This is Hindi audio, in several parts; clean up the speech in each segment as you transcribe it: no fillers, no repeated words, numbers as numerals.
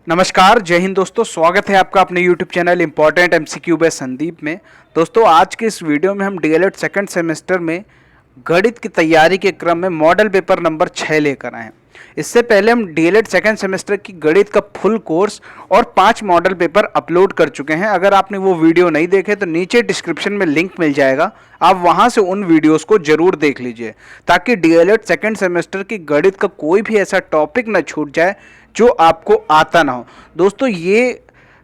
नमस्कार, जय हिंद दोस्तों। स्वागत है आपका अपने YouTube channel important MCQ by Sandeep में। दोस्तों, आज के इस वीडियो में हम डीएलएड सेकंड सेमेस्टर में गणित की तैयारी के क्रम में मॉडल पेपर नंबर 6 लेकर आए हैं। इससे पहले हम डीएलएड सेकंड सेमेस्टर की गणित का फुल कोर्स और 5 मॉडल पेपर अपलोड कर चुके हैं। अगर आपने वो वीडियो नहीं देखे तो नीचे डिस्क्रिप्शन में लिंक मिल जाएगा, आप वहां से उन वीडियोस को जरूर देख लीजिए ताकि डीएलएड सेकंड सेमेस्टर की गणित का कोई भी ऐसा टॉपिक न छूट जाए जो आपको आता ना हो। दोस्तों, ये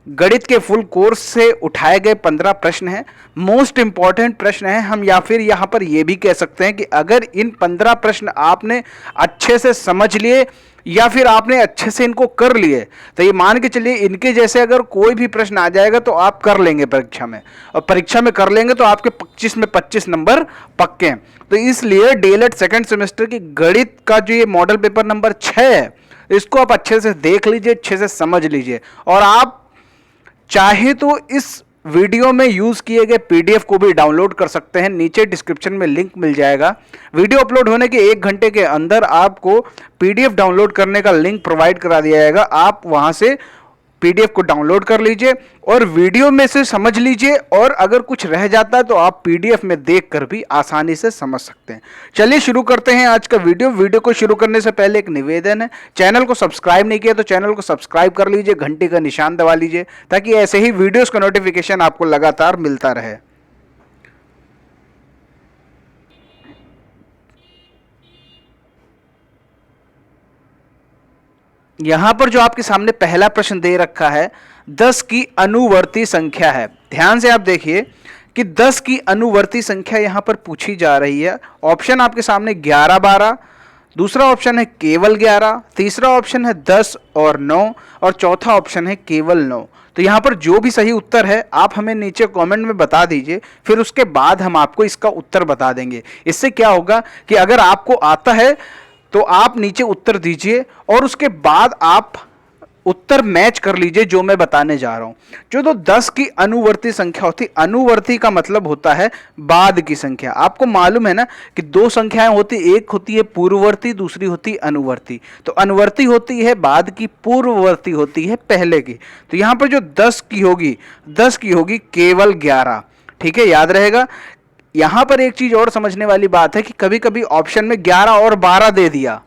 गणित के फुल कोर्स से उठाए गए 15 प्रश्न हैं, मोस्ट इंपॉर्टेंट प्रश्न हैं हम, या फिर यहाँ पर ये भी कह सकते हैं कि अगर इन 15 प्रश्न आपने अच्छे से समझ लिए या फिर आपने अच्छे से इनको कर लिए तो ये मान के चलिए इनके जैसे अगर कोई भी प्रश्न आ जाएगा तो आप कर लेंगे परीक्षा में, और परीक्षा में कर लेंगे तो आपके 25 में 25 नंबर पक्के हैं। तो इसलिए डीएलएड सेकंड सेमेस्टर की गणित का जो ये मॉडल पेपर नंबर 6 है, इसको आप अच्छे से देख लीजिए, अच्छे से समझ लीजिए, और आप चाहे तो इस वीडियो में यूज किए गए पीडीएफ को भी डाउनलोड कर सकते हैं। नीचे डिस्क्रिप्शन में लिंक मिल जाएगा। वीडियो अपलोड होने के 1 घंटे के अंदर आपको पीडीएफ डाउनलोड करने का लिंक प्रोवाइड करा दिया जाएगा। आप वहां से पीडीएफ को डाउनलोड कर लीजिए और वीडियो में से समझ लीजिए, और अगर कुछ रह जाता है तो आप पीडीएफ में देखकर भी आसानी से समझ सकते हैं। चलिए शुरू करते हैं आज का वीडियो। वीडियो को शुरू करने से पहले एक निवेदन है, चैनल को सब्सक्राइब नहीं किया तो चैनल को सब्सक्राइब कर लीजिए, घंटी का निशान दबा लीजिए ताकि ऐसे ही वीडियोस का नोटिफिकेशन आपको लगातार मिलता रहे। यहां पर जो आपके सामने पहला प्रश्न दे रखा है 10 की अनुवर्ती संख्या है। ध्यान से आप देखिए कि 10 की अनुवर्ती संख्या यहां पर पूछी जा रही है। ऑप्शन आपके सामने 11, 12, दूसरा ऑप्शन है केवल 11, तीसरा ऑप्शन है 10 और 9, और चौथा ऑप्शन है केवल 9। तो यहां पर जो भी सही उत्तर है आप हमें नीचे कमेंट में बता दीजिए, फिर उसके बाद हम आपको इसका उत्तर बता देंगे। इससे क्या होगा कि अगर आपको आता है तो आप नीचे उत्तर दीजिए और उसके बाद आप उत्तर मैच कर लीजिए जो मैं बताने जा रहा हूं। जो तो 10 की अनुवर्ती संख्या होती, अनुवर्ती का मतलब होता है बाद की संख्या। आपको मालूम है ना कि 2 संख्याएं होती, एक होती है पूर्ववर्ती, दूसरी होती अनुवर्ती। तो अनुवर्ती होती है बाद की, पूर्ववर्ती होती है पहले की। तो यहां पर जो 10 की होगी केवल 11। ठीक है, याद रहेगा। यहां पर एक चीज और समझने वाली बात है कि कभी कभी ऑप्शन में 11 और 12 दे दिया,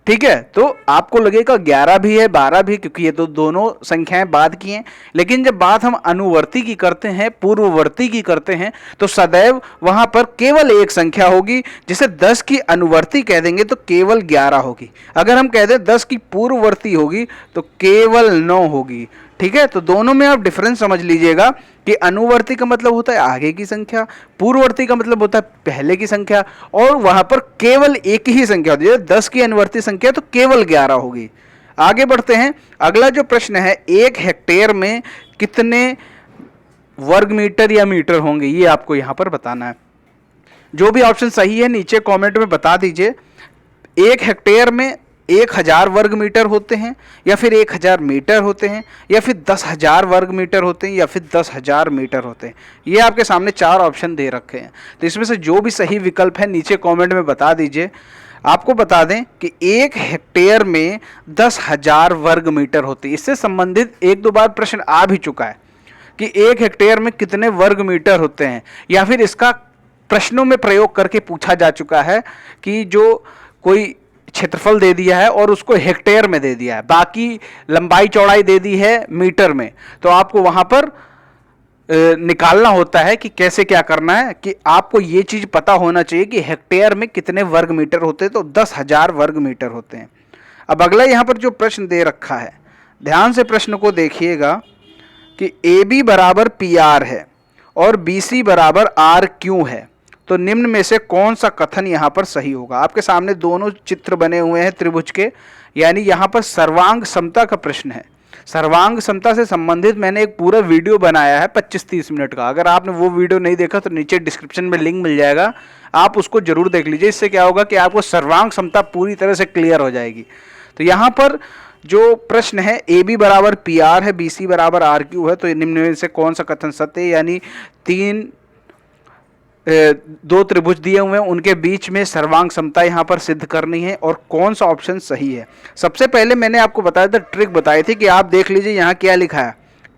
ठीक है, तो आपको लगेगा 11 भी है 12 भी, क्योंकि ये तो दोनों संख्याएं बाद की हैं। लेकिन जब बात हम अनुवर्ती की करते हैं, पूर्ववर्ती की करते हैं, तो सदैव वहां पर केवल एक संख्या होगी। जिसे 10 की अनुवर्ती कह देंगे तो केवल 11 होगी। अगर हम कह दें 10 की पूर्ववर्ती होगी तो केवल 9 होगी। ठीक है, तो दोनों में आप डिफरेंस समझ लीजिएगा कि अनुवर्ती का मतलब होता है आगे की संख्या, पूर्ववर्ती का मतलब होता है पहले की संख्या, और वहां पर केवल एक ही संख्या होती है। 10 की अनुवर्ती संख्या तो केवल 11 होगी। आगे बढ़ते हैं। अगला जो प्रश्न है, 1 हेक्टेयर में कितने वर्ग मीटर या मीटर होंगे, ये आपको यहां पर बताना है। जो भी ऑप्शन सही है नीचे कॉमेंट में बता दीजिए। 1 हेक्टेयर में 1000 वर्ग मीटर होते हैं, या फिर 1000 मीटर होते हैं, या फिर 10,000 वर्ग मीटर होते हैं, या फिर 10,000 मीटर होते हैं। ये आपके सामने 4 ऑप्शन दे रखे हैं। तो इसमें से जो भी सही विकल्प है नीचे कमेंट में बता दीजिए। आपको बता दें कि 1 हेक्टेयर में 10,000 वर्ग मीटर होते हैं। इससे संबंधित 1-2 बार प्रश्न आ भी चुका है कि 1 हेक्टेयर में कितने वर्ग मीटर होते हैं, या फिर इसका प्रश्नों में प्रयोग करके पूछा जा चुका है कि जो कोई क्षेत्रफल दे दिया है और उसको हेक्टेयर में दे दिया है, बाकी लंबाई चौड़ाई दे दी है मीटर में, तो आपको वहां पर निकालना होता है कि कैसे क्या करना है। कि आपको ये चीज पता होना चाहिए कि हेक्टेयर में कितने वर्ग मीटर होते हैं, तो 10,000 वर्ग मीटर होते हैं। अब अगला यहां पर जो प्रश्न दे रखा है, ध्यान से प्रश्न को देखिएगा कि AB बराबर PR है और BC बराबर RQ है, तो निम्न में से कौन सा कथन यहां पर सही होगा। आपके सामने दोनों चित्र बने हुए हैं त्रिभुज के, यानी यहां पर सर्वांग समता का प्रश्न है। सर्वांग समता से संबंधित मैंने एक पूरा वीडियो बनाया है 25-30 मिनट का। अगर आपने वो वीडियो नहीं देखा तो नीचे डिस्क्रिप्शन में लिंक मिल जाएगा, आप उसको जरूर देख लीजिए। इससे क्या होगा कि आपको सर्वांग समता पूरी तरह से क्लियर हो जाएगी। तो यहां पर जो प्रश्न है, AB बराबर PR है, BC बराबर RQ है, तो निम्न में से कौन सा कथन सत्य है, यानी 3 दो त्रिभुज दिए हुए हैं, उनके बीच में सर्वांग समता यहाँ पर सिद्ध करनी है और कौन सा ऑप्शन सही है। सबसे पहले मैंने आपको बताया था, ट्रिक बताई थी कि आप देख लीजिए यहाँ क्या लिखा है,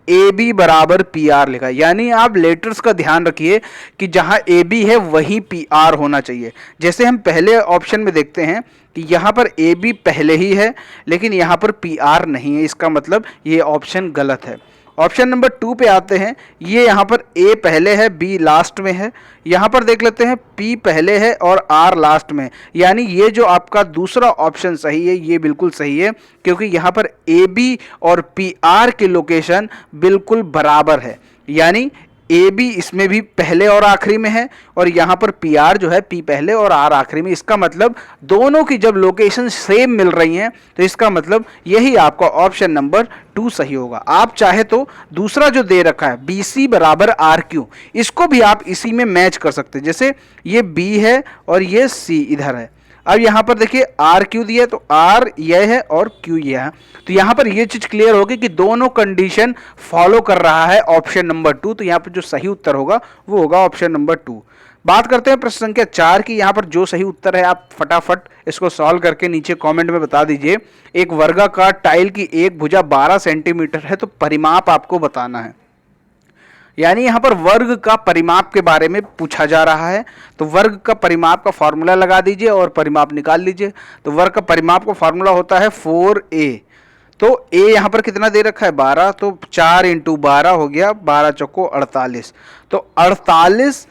ए बी बराबर पी आर लिखा है। यानी आप लेटर्स का ध्यान रखिए कि जहाँ ए बी है वहीं पी आर होना चाहिए। जैसे हम पहले ऑप्शन में देखते हैं कि यहाँ पर ए बी पहले ही है लेकिन यहाँ पर पी आर नहीं है, इसका मतलब ये ऑप्शन गलत है। ऑप्शन नंबर 2 पे आते हैं, ये यहाँ पर ए पहले है बी लास्ट में है। यहाँ पर देख लेते हैं पी पहले है और आर लास्ट में, यानी ये जो आपका दूसरा ऑप्शन सही है ये बिल्कुल सही है, क्योंकि यहाँ पर ए बी और पी आर की लोकेशन बिल्कुल बराबर है। यानी ए बी इसमें भी पहले और आखिरी में है और यहाँ पर पी आर जो है पी पहले और आर आखिरी में। इसका मतलब दोनों की जब लोकेशन सेम मिल रही हैं तो इसका मतलब यही आपका ऑप्शन नंबर 2 सही होगा। आप चाहे तो दूसरा जो दे रखा है बी सी बराबर आर क्यू, इसको भी आप इसी में मैच कर सकते हैं। जैसे ये बी है और ये सी इधर है। अब यहाँ पर देखिए आर क्यू दिया है तो आर यह है और क्यू यह है, तो यहाँ पर ये चीज क्लियर होगी कि दोनों कंडीशन फॉलो कर रहा है ऑप्शन नंबर 2। तो यहाँ पर जो सही उत्तर होगा वो होगा ऑप्शन नंबर 2। बात करते हैं प्रश्न संख्या 4 की। यहाँ पर जो सही उत्तर है आप फटाफट इसको सॉल्व करके नीचे कमेंट में बता दीजिए। एक वर्गाकार टाइल की एक भुजा 12 सेंटीमीटर है तो परिमाप आपको बताना है। यानी यहाँ पर वर्ग का परिमाप के बारे में पूछा जा रहा है, तो वर्ग का परिमाप का फॉर्मूला लगा दीजिए और परिमाप निकाल लीजिए। तो वर्ग का परिमाप का फॉर्मूला होता है 4a। तो a यहाँ पर कितना दे रखा है 12, तो 4 × 12 हो गया, 12 चौको 48। तो 48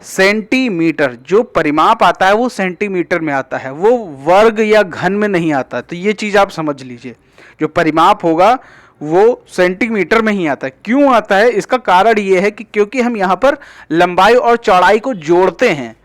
सेंटीमीटर जो परिमाप आता है वो सेंटीमीटर में आता है, वो वर्ग या घन में नहीं आता। तो ये चीज़ आप समझ लीजिए, जो परिमाप होगा वो सेंटीमीटर में ही आता है। क्यों आता है, इसका कारण ये है कि क्योंकि हम यहाँ पर लंबाई और चौड़ाई को जोड़ते हैं।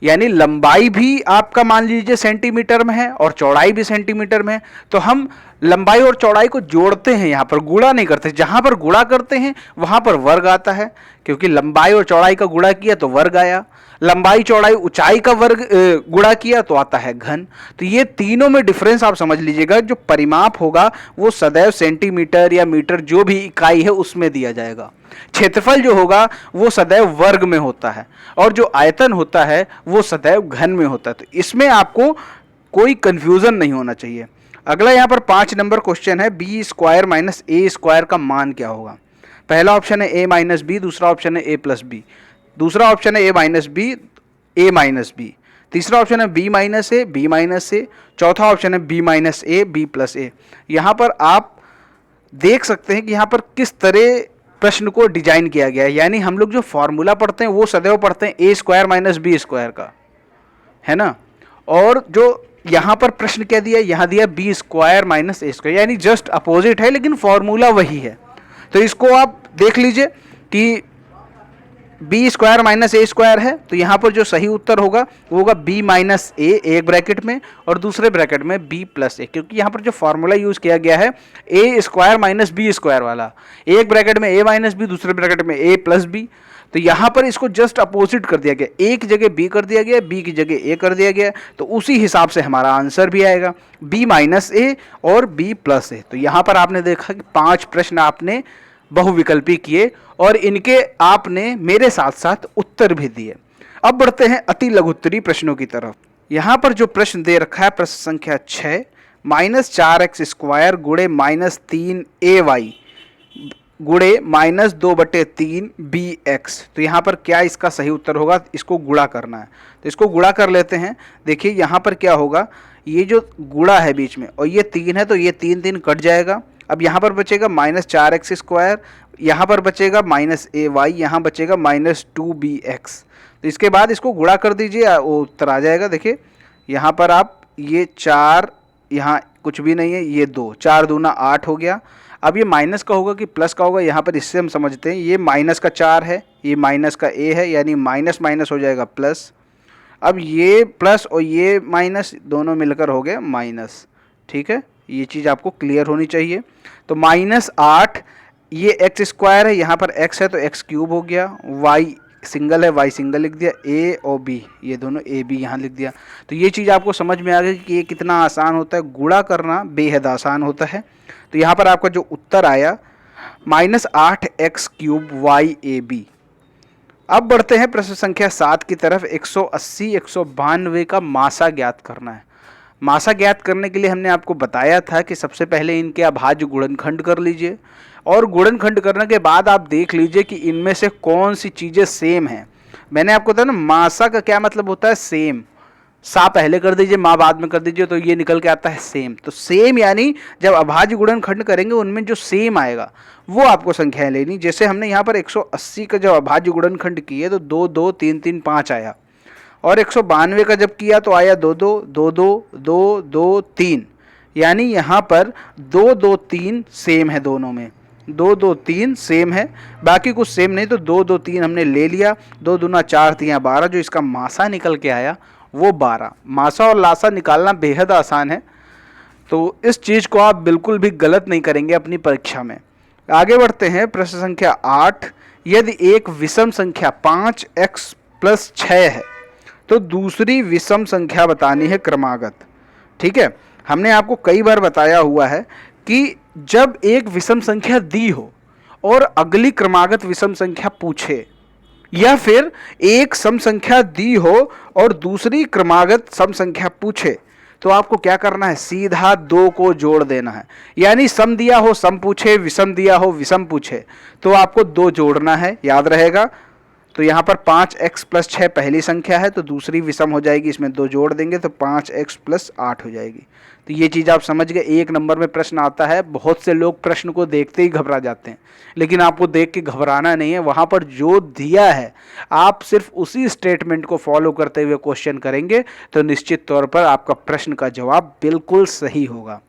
यानी लंबाई भी आपका मान लीजिए सेंटीमीटर में है और चौड़ाई भी सेंटीमीटर में है, तो हम लंबाई और चौड़ाई को जोड़ते हैं, यहाँ पर गुणा नहीं करते। जहाँ पर गुणा करते हैं वहाँ पर वर्ग आता है, क्योंकि लंबाई और चौड़ाई का गुणा किया तो वर्ग आया, लंबाई चौड़ाई ऊंचाई का वर्ग गुणा किया तो आता है घन। तो ये तीनों में डिफरेंस आप समझ लीजिएगा। जो परिमाप होगा वो सदैव सेंटीमीटर या मीटर जो भी इकाई है उसमें दिया जाएगा। क्षेत्रफल जो होगा वो सदैव वर्ग में होता है और जो आयतन होता है वो सदैव घन में होता है। तो इसमें आपको कोई कंफ्यूजन नहीं होना चाहिए। अगला यहाँ पर 5 नंबर क्वेश्चन है, बी स्क्वायर माइनस ए स्क्वायर का मान क्या होगा। पहला ऑप्शन है ए माइनस बी, दूसरा ऑप्शन है ए प्लस बी, दूसरा ऑप्शन है ए माइनस बी, ए माइनस बी, तीसरा ऑप्शन है बी माइनस ए, बी माइनस ए, चौथा ऑप्शन है बी माइनस ए, बी प्लस ए। यहाँ पर आप देख सकते हैं कि यहाँ पर किस तरह प्रश्न को डिजाइन किया गया है। यानी हम लोग जो फॉर्मूला पढ़ते हैं वो सदैव पढ़ते हैं ए स्क्वायर माइनस बी स्क्वायर का, है ना। और जो यहाँ पर प्रश्न क्या दिया, यहाँ दिया बी स्क्वायर माइनस ए स्क्वायर, यानी जस्ट अपोजिट है लेकिन फॉर्मूला वही है। तो इसको आप देख लीजिए कि बी स्क्वायर माइनस ए स्क्वायर है, तो यहाँ पर जो सही उत्तर होगा वो होगा बी माइनस ए एक ब्रैकेट में और दूसरे ब्रैकेट में बी प्लस ए, क्योंकि यहाँ पर जो फॉर्मूला यूज किया गया है ए स्क्वायर माइनस बी स्क्वायर वाला, एक ब्रैकेट में ए माइनस बी, दूसरे ब्रैकेट में ए प्लस बी। तो यहाँ पर इसको जस्ट अपोजिट कर दिया गया, ए की जगह बी कर दिया गया, बी की जगह ए कर दिया गया, तो उसी हिसाब से हमारा आंसर भी आएगा बी माइनस ए और बी प्लस ए। तो यहाँ पर आपने देखा कि 5 प्रश्न आपने बहुविकल्पी किए और इनके आपने मेरे साथ साथ उत्तर भी दिए। अब बढ़ते हैं अति लघुत्तरी प्रश्नों की तरफ। यहाँ पर जो प्रश्न दे रखा है प्रश्न संख्या 6, -4x स्क्वायर गुणे -3ay गुणे -2/3bx। तो यहाँ पर क्या इसका सही उत्तर होगा, इसको गुणा करना है। तो इसको गुणा कर लेते हैं। देखिए यहाँ पर क्या होगा, ये जो गुणा है बीच में और ये 3 है तो ये 3 कट जाएगा। अब यहाँ पर बचेगा -4x स्क्वायर, यहाँ पर बचेगा -ay, यहाँ बचेगा -2bx। तो इसके बाद इसको गुणा कर दीजिए, वो उत्तर आ जाएगा। देखिए यहाँ पर आप ये 4, यहाँ कुछ भी नहीं है, ये 2, 4 दूना 8 हो गया। अब ये माइनस का होगा कि प्लस का होगा, यहाँ पर इससे हम समझते हैं ये माइनस का 4 है, ये माइनस का a है, यानी माइनस माइनस हो जाएगा प्लस। अब ये प्लस और ये माइनस दोनों मिलकर हो गए माइनस। ठीक है, ये चीज़ आपको क्लियर होनी चाहिए। तो -8, ये एक्स स्क्वायर है, यहाँ पर x है तो x क्यूब हो गया, y सिंगल है y सिंगल लिख दिया, a और b ये दोनों a b यहाँ लिख दिया। तो ये चीज़ आपको समझ में आ गई कि ये कितना आसान होता है, गुणा करना बेहद आसान होता है। तो यहाँ पर आपका जो उत्तर आया -8x³ y a b। अब बढ़ते हैं प्रश्न संख्या 7 की तरफ। 180 192 का मासा ज्ञात करना है। मासा ज्ञात करने के लिए हमने आपको बताया था कि सबसे पहले इनके अभाज्य गुणनखंड कर लीजिए और गुणनखंड करने के बाद आप देख लीजिए कि इनमें से कौन सी चीज़ें सेम हैं। मैंने आपको बताया ना, मासा का क्या मतलब होता है, सेम। सा पहले कर दीजिए, माँ बाद में कर दीजिए, तो ये निकल के आता है सेम। तो सेम यानी जब अभाज्य गुणनखंड करेंगे उनमें जो सेम आएगा वो आपको संख्याएं लेनी। जैसे हमने यहाँ पर 180 का जब अभाज्य गुणनखंड किए तो 2 2 3 3 5 आया, और 192 का जब किया तो आया 2 2 2 2 2 2 3, यानी यहाँ पर 2 2 3 सेम है, दोनों में 2 2 3 सेम है, बाकी कुछ सेम नहीं। तो 2 2 3 हमने ले लिया, 2 दूना 4 3 12, जो इसका मासा निकल के आया वो 12। मासा और लासा निकालना बेहद आसान है, तो इस चीज़ को आप बिल्कुल भी गलत नहीं करेंगे अपनी परीक्षा में। आगे बढ़ते हैं प्रश्न संख्या 8। यदि एक विषम संख्या 5x + 6 है तो दूसरी विषम संख्या बतानी है क्रमागत। ठीक है, हमने आपको कई बार बताया हुआ है कि जब एक विषम संख्या दी हो और अगली क्रमागत विषम संख्या पूछे, या फिर एक सम संख्या दी हो और दूसरी क्रमागत सम संख्या पूछे, तो आपको क्या करना है, सीधा 2 को जोड़ देना है। यानी सम दिया हो सम पूछे, विषम दिया हो विषम पूछे, तो आपको 2 जोड़ना है, याद रहेगा। तो यहाँ पर 5x + 6 पहली संख्या है तो दूसरी विषम हो जाएगी, इसमें 2 जोड़ देंगे तो 5x + 8 हो जाएगी। तो ये चीज़ आप समझ गए। 1 नंबर में प्रश्न आता है, बहुत से लोग प्रश्न को देखते ही घबरा जाते हैं, लेकिन आपको देख के घबराना नहीं है। वहाँ पर जो दिया है आप सिर्फ उसी स्टेटमेंट को फॉलो करते हुए क्वेश्चन करेंगे तो निश्चित तौर पर आपका प्रश्न का जवाब बिल्कुल सही होगा।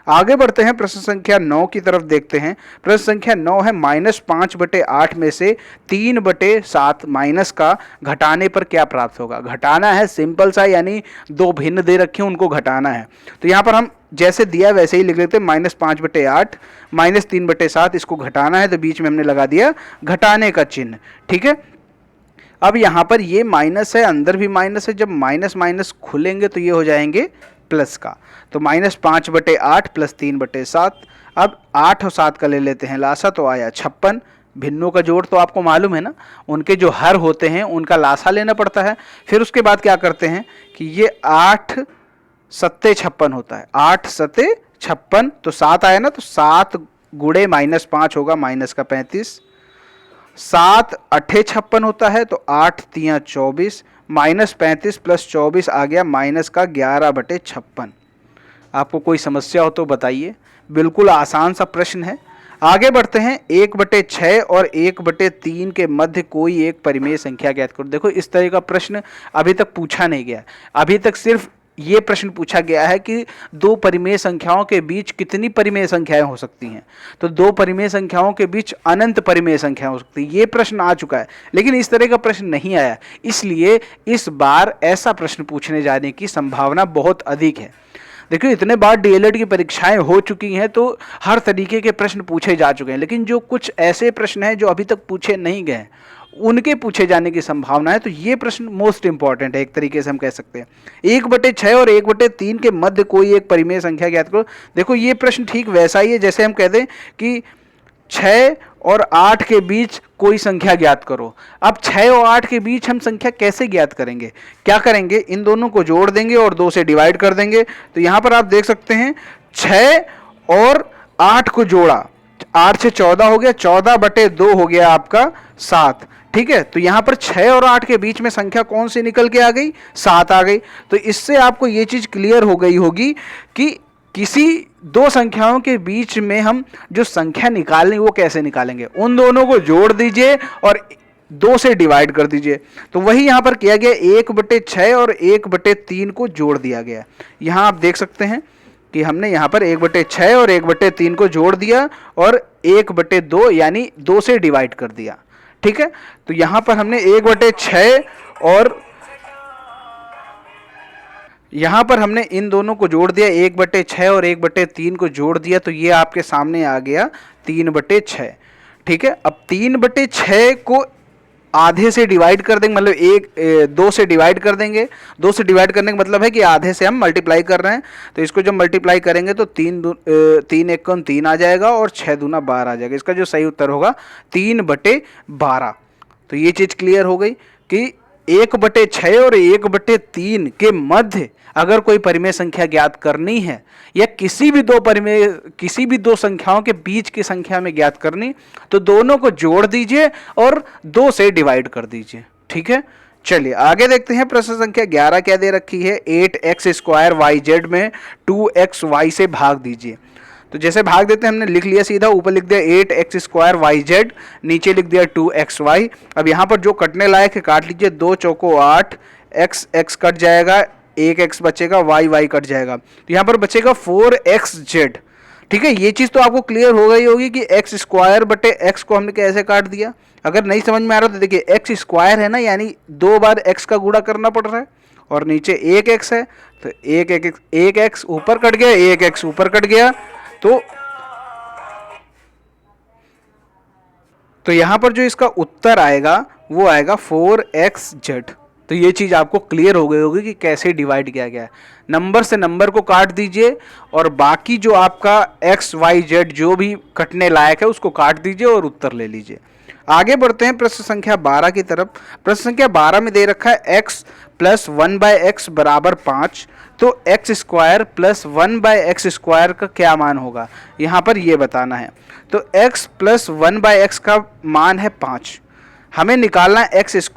आगे बढ़ते हैं, प्रश्न संख्या 9 की तरफ देखते हैं। प्रश्न संख्या 9 है, -5/8 में से 3/7 माइनस का घटाने पर क्या प्राप्त होगा। घटाना है, सिंपल सा, यानी 2 भिन्न दे रखे हैं उनको घटाना है। तो यहाँ पर हम जैसे दिया वैसे ही लिख लेते हैं, -5/8 -3/7, इसको घटाना है तो बीच में हमने लगा दिया घटाने का चिन्ह। ठीक है, अब यहाँ पर ये माइनस है, अंदर भी माइनस है, जब माइनस माइनस खुलेंगे तो ये हो जाएंगे प्लस का। तो -5/8 + 3/7। अब 8 और 7 का ले लेते हैं लासा, तो आया 56। भिन्नों का जोड़ तो आपको मालूम है ना, उनके जो हर होते हैं उनका लासा लेना पड़ता है। फिर उसके बाद क्या करते हैं कि ये 8 सत्ते 56 होता है, 8 सत्ते 56, तो 7 आया ना, तो 7 गुणे -5 होगा, माइनस का 35। 7 8 56 होता है, तो 8 3 24, -35 + 24 आ गया माइनस का 11/56। आपको कोई समस्या हो तो बताइए, बिल्कुल आसान सा प्रश्न है। आगे बढ़ते हैं, 1/6 और 1/3 के मध्य कोई एक परिमेय संख्या ज्ञात करो। देखो, इस तरह का प्रश्न अभी तक पूछा नहीं गया। अभी तक सिर्फ ये प्रश्न पूछा गया है कि 2 परिमेय संख्याओं के बीच कितनी परिमेय संख्याएं हो सकती हैं। तो 2 परिमेय संख्याओं के बीच अनंत परिमेय संख्या हो सकती है, ये प्रश्न आ चुका है, लेकिन इस तरह का प्रश्न नहीं आया। इसलिए इस बार ऐसा प्रश्न पूछने जाने की संभावना बहुत अधिक है। देखिए, इतने बार डीएलएड की परीक्षाएं हो चुकी हैं तो हर तरीके के प्रश्न पूछे जा चुके हैं, लेकिन जो कुछ ऐसे प्रश्न हैं जो अभी तक पूछे नहीं गए उनके पूछे जाने की संभावना है। तो ये प्रश्न मोस्ट इंपॉर्टेंट है, एक तरीके से हम कह सकते हैं। 1/6 और 1/3 के मध्य कोई एक परिमेय संख्या ज्ञात करो। देखो, ये प्रश्न ठीक वैसा ही है जैसे हम कहते हैं कि 6 और 8 के बीच कोई संख्या ज्ञात करो। अब 6 और 8 के बीच हम संख्या कैसे ज्ञात करेंगे, क्या करेंगे, इन दोनों को जोड़ देंगे और 2 से डिवाइड कर देंगे। तो यहाँ पर आप देख सकते हैं 6 और 8 को जोड़ा, 8 से 14 हो गया, 14/2 हो गया आपका 7। ठीक है, तो यहाँ पर 6 और 8 के बीच में संख्या कौन सी निकल के आ गई, 7 आ गई। तो इससे आपको ये चीज क्लियर हो गई होगी कि किसी 2 संख्याओं के बीच में हम जो संख्या निकालेंगे वो कैसे निकालेंगे। उन दोनों को जोड़ दीजिए और 2 से डिवाइड कर दीजिए। तो वही यहाँ पर किया गया, 1/6 और 1/3 को जोड़ दिया गया। यहाँ आप देख सकते हैं कि हमने यहाँ पर 1/6 और 1/3 को जोड़ दिया और 1/2 यानी 2 से डिवाइड कर दिया। ठीक है, तो यहाँ पर हमने 1/6 और यहाँ पर हमने इन दोनों को जोड़ दिया, 1/6 और 1/3 को जोड़ दिया, तो ये आपके सामने आ गया 3/6। ठीक है, अब 3/6 को आधे से डिवाइड कर देंगे, मतलब 2 से डिवाइड कर देंगे। 2 से डिवाइड करने का मतलब है कि आधे से हम मल्टीप्लाई कर रहे हैं। तो इसको जब मल्टीप्लाई करेंगे तो 3 1 3 आ जाएगा और 6 दूना 12 आ जाएगा। इसका जो सही उत्तर होगा 3/12। तो ये चीज क्लियर हो गई कि 1/6 और 1/3 के मध्य अगर कोई परिमेय संख्या ज्ञात करनी है या किसी भी दो संख्याओं के बीच की संख्या में ज्ञात करनी, तो दोनों को जोड़ दीजिए और 2 से डिवाइड कर दीजिए। ठीक है, चलिए आगे देखते हैं। प्रश्न संख्या 11 क्या दे रखी है, 8x² yz में 2xy से भाग दीजिए। तो जैसे भाग देते हैं, हमने लिख लिया सीधा, ऊपर लिख दिया 8x² yz, नीचे लिख दिया 2xy। अब यहाँ पर जो कटने लायक है काट लीजिए, 2 चौको 8, x कट जाएगा, 1x बचेगा, y कट जाएगा, तो यहाँ पर बचेगा 4xz। ठीक है, ये चीज तो आपको क्लियर हो गई होगी कि x² बटे x को हमने कैसे काट दिया। अगर नहीं समझ में आ रहा तो देखिए, x² है ना, यानी 2 बार x का गुणा करना पड़ रहा है, और नीचे 1x है, तो 1x ऊपर कट गया, 1x ऊपर कट गया, तो यहां पर जो इसका उत्तर आएगा वो आएगा 4xz। तो ये चीज आपको क्लियर हो गई होगी कि कैसे डिवाइड किया गया है। नंबर से नंबर को काट दीजिए और बाकी जो आपका x y z जो भी कटने लायक है उसको काट दीजिए और उत्तर ले लीजिए। आगे बढ़ते हैं प्रश्न संख्या 12 की तरफ। प्रश्न संख्या 12 में दे रखा है x + 1/x = 5, तो x² + 1/x² का क्या मान होगा, यहाँ पर ये बताना है। तो x + 1/x का मान है 5, हमें निकालना है x²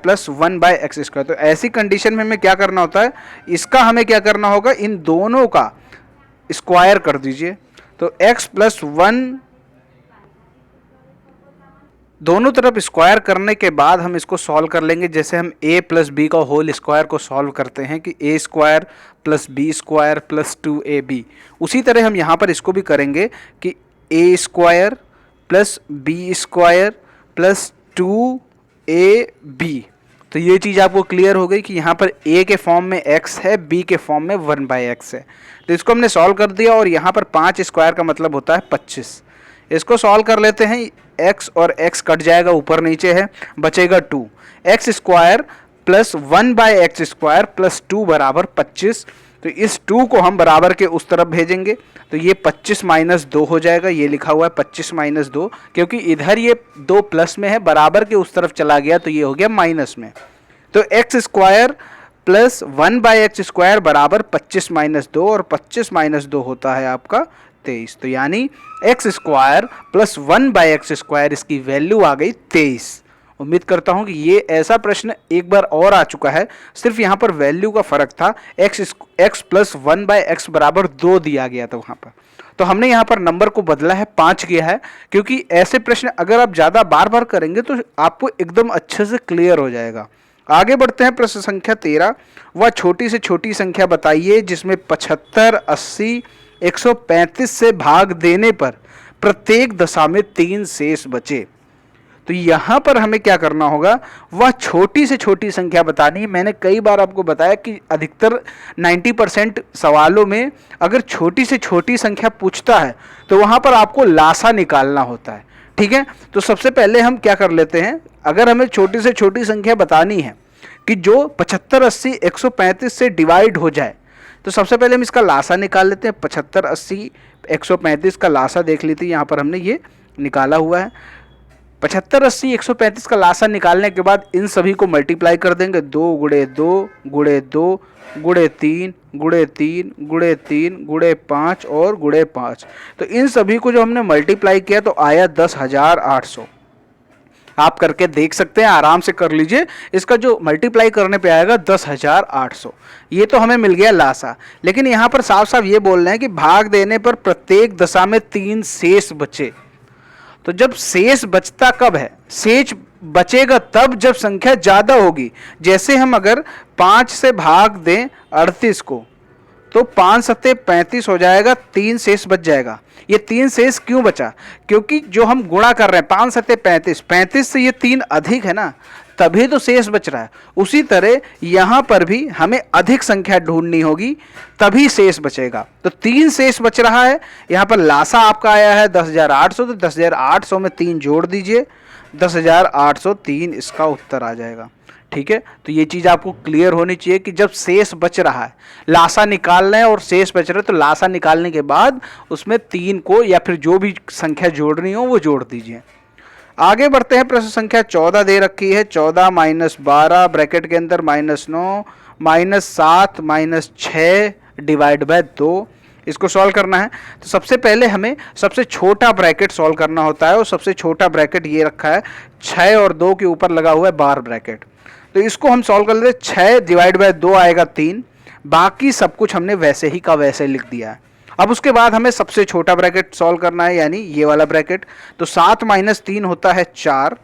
+ 1/x²। तो ऐसी कंडीशन में हमें क्या करना होता है, इसका हमें क्या करना होगा, इन दोनों का स्क्वायर कर दीजिए। तो x + 1 दोनों तरफ स्क्वायर करने के बाद हम इसको सॉल्व कर लेंगे, जैसे हम a + b का होल स्क्वायर को सॉल्व करते हैं कि a² + b² + 2ab। उसी तरह हम यहाँ पर इसको भी करेंगे कि a² + b² + 2ab। तो ये चीज़ आपको क्लियर हो गई कि यहाँ पर a के फॉर्म में x है, b के फॉर्म में 1/x है। तो इसको हमने सॉल्व कर दिया और यहाँ पर 5² का मतलब होता है 25। इसको सॉल्व कर लेते हैं, x और x कट जाएगा, ऊपर नीचे है, बचेगा 2। x² + 1/x² + 2 = 25। तो इस 2 को हम बराबर के उस तरफ भेजेंगे, तो ये 25 - 2 हो जाएगा। ये लिखा हुआ है 25 - 2, क्योंकि इधर ये 2 प्लस में है, बराबर के उस तरफ चला गया तो ये हो गया माइनस में। तो x² + 1/x² = 25 - 2, और 25 - 2 होता है आपका 23। तो यानी x² + 1/x² इसकी वैल्यू आ गई 23। उम्मीद करता हूं कि ये ऐसा प्रश्न एक बार और आ चुका है, सिर्फ यहाँ पर वैल्यू का फर्क था। x + 1/x = 2 दिया गया था वहाँ पर, तो हमने यहाँ पर नंबर को बदला है, 5 किया है, क्योंकि ऐसे प्रश्न अगर आप ज़्यादा बार बार करेंगे तो आपको एकदम अच्छे से क्लियर हो जाएगा। आगे बढ़ते हैं। प्रश्न संख्या 13, वह छोटी से छोटी संख्या बताइए जिसमें 75, 80, 135 से भाग देने पर प्रत्येक दशा में 3 शेष बचे। तो यहां पर हमें क्या करना होगा, वह छोटी से छोटी संख्या बतानी है। मैंने कई बार आपको बताया कि अधिकतर 90% सवालों में अगर छोटी से छोटी संख्या पूछता है तो वहां पर आपको लासा निकालना होता है। ठीक है, तो सबसे पहले हम क्या कर लेते हैं, अगर हमें छोटी से छोटी संख्या बतानी है कि जो 75, 80, 135 से डिवाइड हो जाए, तो सबसे पहले हम इसका लासा निकाल लेते हैं। 75, 80, 135 का लासा देख लीजिए, यहाँ पर हमने ये निकाला हुआ है। 75, 80, 135 का लासा निकालने के बाद इन सभी को मल्टीप्लाई कर देंगे, 2 × 2 × 2 × 3 × 3 × 3 × 5 और × 5। तो इन सभी को जो हमने मल्टीप्लाई किया तो आया 10,800। आप करके देख सकते हैं, आराम से कर लीजिए। इसका जो मल्टीप्लाई करने पे आएगा 10,800। ये तो हमें मिल गया लासा, लेकिन यहाँ पर साफ साफ ये बोल रहे हैं कि भाग देने पर प्रत्येक दशा में 3 शेष बचे। तो जब शेष बचता कब है, शेष बचेगा तब जब संख्या ज़्यादा होगी। जैसे हम अगर 5 से भाग दें 38 को, तो 5 × 7 = 35 हो जाएगा, 3 शेष बच जाएगा। ये 3 शेष क्यों बचा, क्योंकि जो हम गुणा कर रहे हैं 5 × 7 = 35, 35 से ये 3 अधिक है ना, तभी तो शेष बच रहा है। उसी तरह यहाँ पर भी हमें अधिक संख्या ढूंढनी होगी, तभी शेष बचेगा। तो 3 शेष बच रहा है। यहाँ पर लासा आपका आया है 10,800, तो 10,800 में 3 जोड़ दीजिए, 10,803 इसका उत्तर आ जाएगा। ठीक है, तो ये चीज़ आपको क्लियर होनी चाहिए कि जब शेष बच रहा है, लासा निकाल रहे हैं और शेष बच रहा है, तो लासा निकालने के बाद उसमें 3 को या फिर जो भी संख्या जोड़नी हो वो जोड़ दीजिए। आगे बढ़ते हैं, प्रश्न संख्या 14 दे रखी है। 14 माइनस 12 ब्रैकेट के अंदर minus 9 minus 7 minus 6 divide by 2, इसको सॉल्व करना है। तो सबसे पहले हमें सबसे छोटा ब्रैकेट सॉल्व करना होता है, और सबसे छोटा ब्रैकेट ये रखा है 6 और 2 के ऊपर लगा हुआ है बार ब्रैकेट। तो इसको हम सॉल्व कर लेते। 6 डिवाइड बाय 2 आएगा 3, बाकी सब कुछ हमने वैसे ही का वैसे लिख दिया है। अब उसके बाद हमें सबसे छोटा ब्रैकेट सॉल्व करना है, यानी ये वाला ब्रैकेट। तो 7 माइनस 3 होता है 4,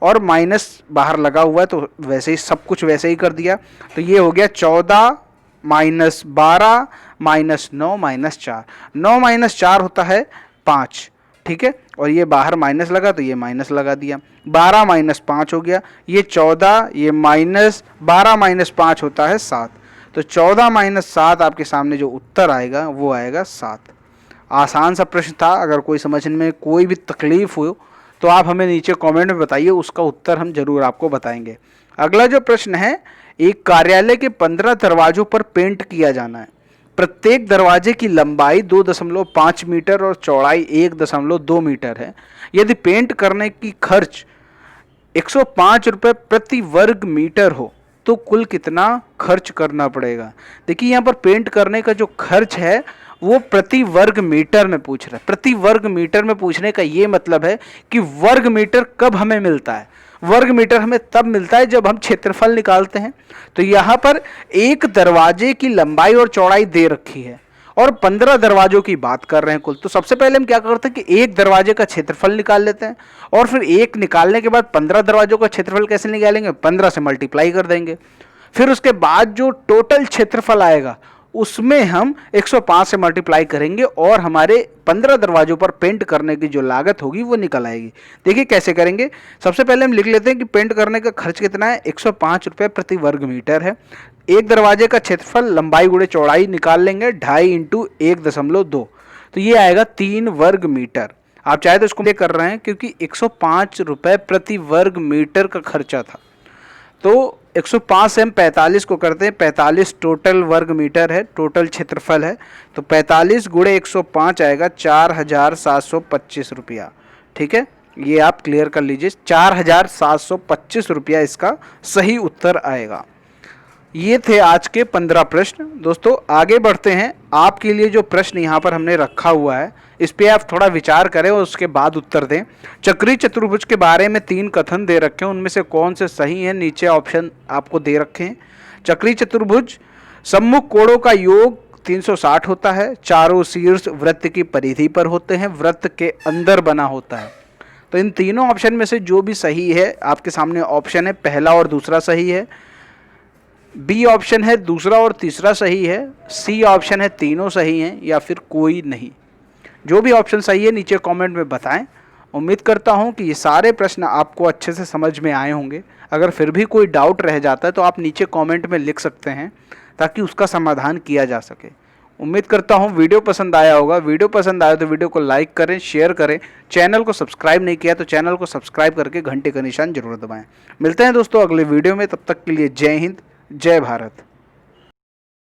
और माइनस बाहर लगा हुआ है तो वैसे ही सब कुछ वैसे ही कर दिया। तो ये हो गया 14 माइनस 12 माइनस 9 माइनस 4। 9 माइनस 4 होता है 5, ठीक है, और ये बाहर माइनस लगा तो ये माइनस लगा दिया। 12 माइनस 5 हो गया, ये 14, ये माइनस 12 माइनस 5 होता है 7। तो 14 माइनस 7 आपके सामने जो उत्तर आएगा वो आएगा 7। आसान सा प्रश्न था। अगर कोई समझने में कोई भी तकलीफ हो तो आप हमें नीचे कमेंट में बताइए, उसका उत्तर हम जरूर आपको बताएंगे। अगला जो प्रश्न है, एक कार्यालय के 15 दरवाजों पर पेंट किया जाना है। प्रत्येक दरवाजे की लंबाई 2.5 मीटर और चौड़ाई 1.2 मीटर है। यदि पेंट करने की खर्च 105 रुपये प्रति वर्ग मीटर हो तो कुल कितना खर्च करना पड़ेगा। देखिए यहाँ पर पेंट करने का जो खर्च है वो प्रति वर्ग मीटर में पूछ रहा है। प्रति वर्ग मीटर में पूछने का ये मतलब है कि वर्ग मीटर कब हमें मिलता है। वर्ग मीटर हमें तब मिलता है जब हम क्षेत्रफल निकालते हैं। तो यहाँ पर एक दरवाजे की लंबाई और चौड़ाई दे रखी है और 15 दरवाजों की बात कर रहे हैं कुल। तो सबसे पहले हम क्या करते हैं कि एक दरवाजे का क्षेत्रफल निकाल लेते हैं, और फिर एक निकालने के बाद 15 दरवाजों का क्षेत्रफल कैसे निकालेंगे, 15 से मल्टीप्लाई कर देंगे। फिर उसके बाद जो टोटल क्षेत्रफल आएगा उसमें हम 105 से मल्टीप्लाई करेंगे और हमारे 15 दरवाजों पर पेंट करने की जो लागत होगी वो निकल आएगी। देखिए कैसे करेंगे। सबसे पहले हम लिख लेते हैं कि पेंट करने का खर्च कितना है, 105 रुपये प्रति वर्ग मीटर है। एक दरवाजे का क्षेत्रफल लंबाई गुणे चौड़ाई निकाल लेंगे, 2.5 इंटू 1.2, तो ये आएगा 3 वर्ग मीटर। आप चाहे तो इसको ये कर रहे हैं क्योंकि 105 रुपये प्रति वर्ग मीटर का खर्चा था। तो 105 से हम 45 को करते हैं, 45 टोटल वर्ग मीटर है, टोटल क्षेत्रफल है। तो 45 गुणे 105 आएगा 4725 रुपया। ठीक है, ये आप क्लियर कर लीजिए, 4725 रुपया इसका सही उत्तर आएगा। ये थे आज के 15 प्रश्न। दोस्तों आगे बढ़ते हैं। आपके लिए जो प्रश्न यहाँ पर हमने रखा हुआ है इस पे आप थोड़ा विचार करें और उसके बाद उत्तर दें। चक्रीय चतुर्भुज के बारे में 3 कथन दे रखे हैं, उनमें से कौन से सही हैं, नीचे ऑप्शन आपको दे रखे हैं। चक्रीय चतुर्भुज सम्मुख कोणों का योग 360 होता है, चारों शीर्ष वृत्त की परिधि पर होते हैं, वृत्त के अंदर बना होता है। तो इन तीनों ऑप्शन में से जो भी सही है आपके सामने ऑप्शन है, पहला और दूसरा सही है, बी ऑप्शन है दूसरा और तीसरा सही है, सी ऑप्शन है तीनों सही हैं, या फिर कोई नहीं। जो भी ऑप्शन सही है नीचे कमेंट में बताएं। उम्मीद करता हूं कि ये सारे प्रश्न आपको अच्छे से समझ में आए होंगे। अगर फिर भी कोई डाउट रह जाता है तो आप नीचे कमेंट में लिख सकते हैं ताकि उसका समाधान किया जा सके। उम्मीद करता हूं वीडियो पसंद आया होगा। वीडियो पसंद आया तो वीडियो को लाइक करें, शेयर करें। चैनल को सब्सक्राइब नहीं किया तो चैनल को सब्सक्राइब करके घंटे का निशान जरूर दबाएं। मिलते हैं दोस्तों अगले वीडियो में, तब तक के लिए जय हिंद, जय भारत।